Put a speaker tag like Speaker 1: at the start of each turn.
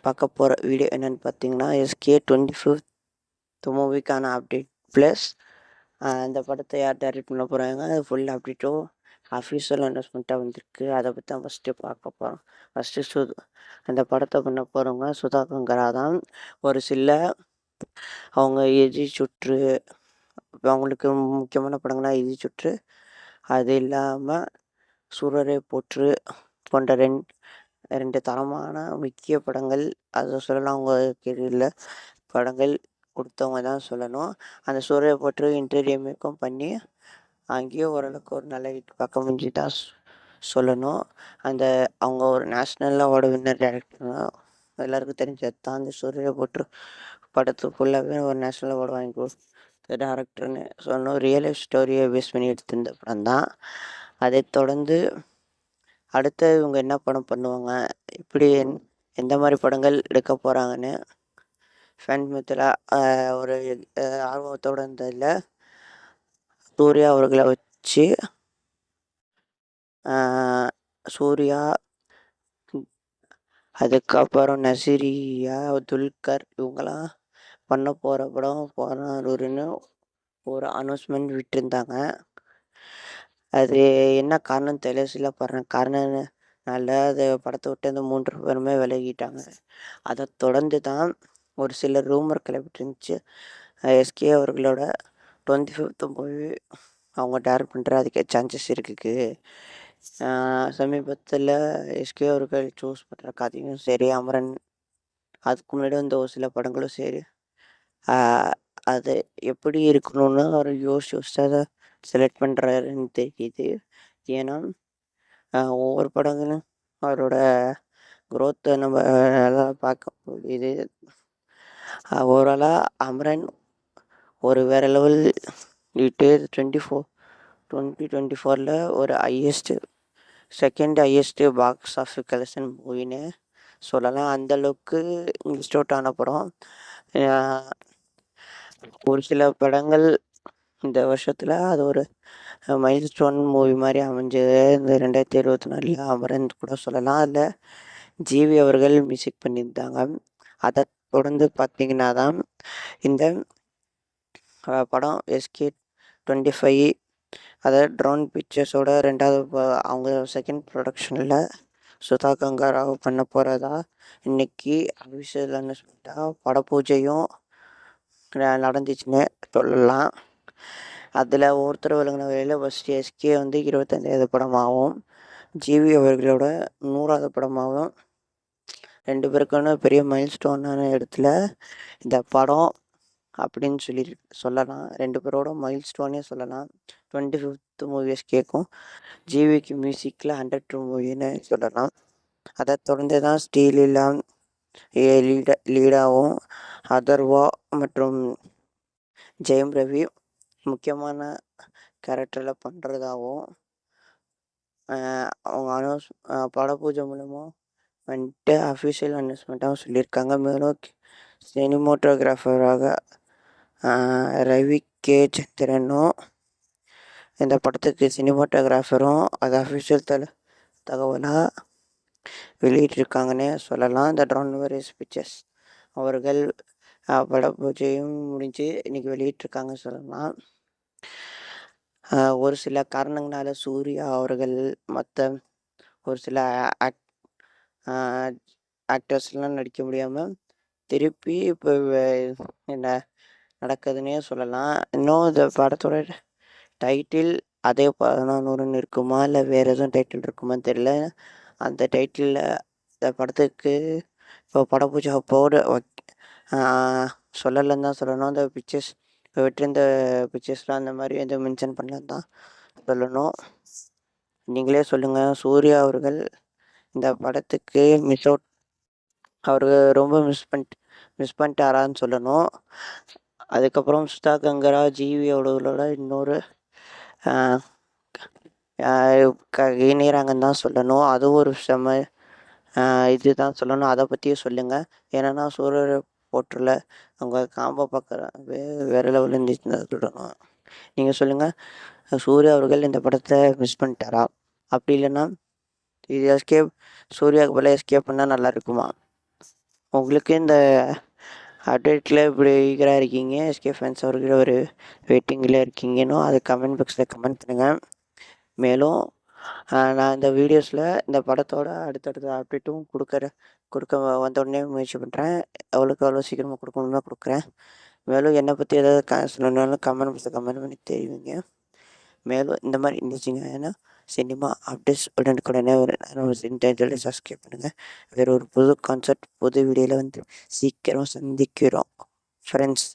Speaker 1: பார்க்க போகிற வீடியோ என்னென்னு பார்த்தீங்கன்னா, எஸ்கே 25th மூவிக்கான அப்டேட் ப்ளஸ் இந்த படத்தை யார் டைரக்ட் பண்ண போகிறாங்க, அது ஃபுல் அப்டேட்டும் அஃபீஷியல் அனௌன்ஸ்மெண்ட்டாக வந்திருக்கு. அதை பற்றி தான் ஃபஸ்ட்டு பார்க்க போகிறோம். ஃபஸ்ட்டு அந்த படத்தை பண்ண போகிறவங்க சுதா கங்கரா தான். ஒரு சில அவங்க எஜி சுற்று, அவங்களுக்கு முக்கியமான படங்கள்லாம் எஜி சுற்று, அது இல்லாமல் சூரரை போற்று போன்ற ரெண்டு தரமான முக்கிய படங்கள், அதை சொல்லலாம். அவங்க கீழில் படங்கள் கொடுத்தவங்க தான் சொல்லணும். அந்த சூரரை போற்று இன்டர்வியூமேக்கும் பண்ணி அங்கேயும் ஓரளவுக்கு ஒரு நல்ல ஹிட் பார்க்க முடிஞ்சு தான் சொல்லணும். அவங்க ஒரு நேஷ்னல் அவார்டு வின்னர் டேரக்டர்னா எல்லாருக்கும் தெரிஞ்சது தான். அந்த சூரரை போற்று படத்துக்கு ஃபுல்லாகவே ஒரு நேஷ்னல் அவார்டு வாங்கி கொடுத்த டேரக்டர்னு சொல்லணும். ரியல் லைஃப் ஸ்டோரியை பேஸ் பண்ணி எடுத்திருந்த படம் தான். அதை தொடர்ந்து அடுத்து இவங்க என்ன படம் பண்ணுவாங்க, இப்படி எந்த மாதிரி படங்கள் எடுக்க போகிறாங்கன்னு ஃபேன் மீத்தில் ஒரு ஆர்வத்தோடு இருந்ததில் சூர்யா அவர்களை வச்சு சூர்யா, அதுக்கப்புறம் நசீரியா, துல்கர் இவங்கெல்லாம் பண்ண போகிற படம் போறாருன்னு ஒரு அனௌன்ஸ்மெண்ட் விட்டுருந்தாங்க. அது என்ன காரணம் தெரியல. சில காரணத்தினால அது படத்தை விட்டு அந்த 3 பேருமே விலகிட்டாங்க. அதை தொடர்ந்து தான் ஒரு சில ரூமர் கிளப்பிட்டு இருந்துச்சு. எஸ்கே அவர்களோட 25th மூவி அவங்க டைரக்ட் பண்ணுற அதுக்கு சான்சஸ் இருக்குது. சமீபத்தில் எஸ்கே அவர்கள் சூஸ் பண்ணுற கதையும் சரி, அமரன் அதுக்கு முன்னாடி வந்து ஒரு சில படங்களும் சரி, அது எப்படி இருக்கணும்னு அவர் யோசிச்சு அதை செலக்ட் பண்ணுறாருன்னு தெரியுது. ஏன்னா ஒவ்வொரு படங்களும் அவரோட குரோத்தை நம்ம நல்லா பார்க்க முடியுது. ஓவராலாக அமரன் ஒரு வேறு லெவல் இட்டு 2024 ஒரு second highest box office collection மூவின்னு சொல்லலாம். அந்தளவுக்கு லிஸ்ட் அவுட் ஆன படம். ஒரு சில படங்கள் இந்த வருஷத்தில் அது ஒரு மைல் ஸ்டோன் மூவி மாதிரி அமைஞ்சது இந்த 2024 அமரன் கூட சொல்லலாம். அதில் ஜிவி அவர்கள் மியூசிக் பண்ணியிருந்தாங்க. அதை தொடர்ந்து பார்த்திங்கன்னா தான் இந்த படம் எஸ்கே 25 அதாவது ட்ரோன் பிக்சர்ஸோட 2வது அவங்க செகண்ட் ப்ரொடக்ஷனில் சுதா கங்காராவ் பண்ண போகிறதா இன்றைக்கி அஃபிஷியல் அனௌன்ஸ்மெண்ட்டாக பட பூஜையும் நடந்துச்சுன்னு சொல்லலாம். அதில் ஒருத்தர் விளங்கின வகையில் ஃபஸ்ட்டு எஸ்கே வந்து 25வது படமாகவும், ஜிவி அவர்களோட 100வது படமாகவும் 2 பேருக்கான பெரிய மைல் ஸ்டோனான இடத்துல இந்த படம் அப்படின்னு சொல்லலாம். 2 பேரோட மைல் ஸ்டோனே சொல்லலாம். 25th மூவி எஸ்கேக்கும் ஜிவிக்கு மியூசிக்கில் 100 மூவின்னு சொல்லலாம். அதை தொடர்ந்து தான் ஸ்ரீலீலா லீடாவும், அதர்வா மற்றும் ஜெயம் ரவி முக்கியமான கேரக்டரில் பண்ணுறதாகவும் அவங்க பட பூஜை மூலமாக வந்துட்டு அஃபிஷியல் அனௌன்ஸ்மெண்ட்டாகவும் சொல்லியிருக்காங்க. மேலும் சினிமோட்டோகிராஃபராக ரவி கே சந்திரனும் இந்த படத்துக்கு சினிமோட்டோகிராஃபரும் அது அஃபிஷியல் தகவலாக வெளியிட்டிருக்காங்கன்னே சொல்லலாம். இந்த ட்ரோன் வேரியஸ் பிக்சர்ஸ் அவர்கள் பட பூஜையும் முடிஞ்சு இன்றைக்கி வெளியிட்டிருக்காங்க சொல்லலாம். ஒரு சில காரணங்களால் சூர்யா அவர்கள் மற்ற ஒரு சில ஆக்டர்ஸ்லாம் நடிக்க முடியாமல் திருப்பி இப்போ என்ன நடக்குதுன்னே சொல்லலாம். இன்னும் இந்த படத்தோட டைட்டில் அதே 11 இருக்குமா, இல்லை வேறு எதுவும் டைட்டில் இருக்குமான்னு தெரியல. அந்த டைட்டிலில் இந்த படத்துக்கு இப்போ பட பூஜை அப்போடு சொல்லலைன்னு தான் சொல்லணும். அந்த பிக்சர்ஸ் வெற்றிருந்த பிக்சர்ஸ்லாம் அந்த மாதிரி எதுவும் மென்ஷன் பண்ணலன்னு தான் சொல்லணும். நீங்களே சொல்லுங்கள், சூர்யா அவர்கள் இந்த படத்துக்கு அவர் ரொம்ப மிஸ் பண்ணிட்டாரான்னு சொல்லணும். அதுக்கப்புறம் சுதா கங்கரா, ஜிவி அவர்களோட இன்னொரு இணையறாங்கன்னு தான் சொல்லணும். அதுவும் ஒரு இதுதான் சொல்லணும். அதை பற்றியும் சொல்லுங்கள். ஏன்னா சூரரை போற்றுல அவங்க காம்போ பார்க்குறாங்க வேறு லெவலில் இருந்துச்சுன்னு சொல்லணும். நீங்கள் சொல்லுங்கள், சூர்யா அவர்கள் இந்த படத்தை மிஸ் பண்ணிட்டாரா? அப்படி இல்லைன்னா இது சூர்யாவுக்கு போல எஸ்கேப் பண்ணால் நல்லா இருக்குமா? உங்களுக்கு இந்த அப்டேட்டில் இப்படி ஈகராக இருக்கீங்க, எஸ்கே ஃபேன்ஸ் அவர்கள் ஒரு வெயிட்டிங்கில் இருக்கீங்கன்னு அது கமெண்ட் பாக்ஸில் கமெண்ட் பண்ணுங்கள். மேலும் நான் இந்த வீடியோஸில் இந்த படத்தோட அடுத்தடுத்த அப்டேட்டும் கொடுக்க வந்தோடனே முயற்சி பண்ணுறேன். எவ்வளோ சீக்கிரமாக கொடுக்கணும்னா கொடுக்குறேன். மேலும் என்னை பற்றி ஏதாவது சொல்லணுன்னாலும் கமெண்ட் பாக்ஸில் கமெண்ட் பண்ணி தெரிவிங்க. மேலும் இந்த மாதிரி இருந்துச்சுங்கன்னா சினிமா அப்டேட்ஸ் உடனுக்குடனே சப்ஸ்கிரைப் பண்ணுங்கள். வேறு ஒரு புது கான்செப்ட் புது வீடியோவில் வந்து சீக்கிரம் சந்திக்கிறோம் ஃப்ரெண்ட்ஸ்.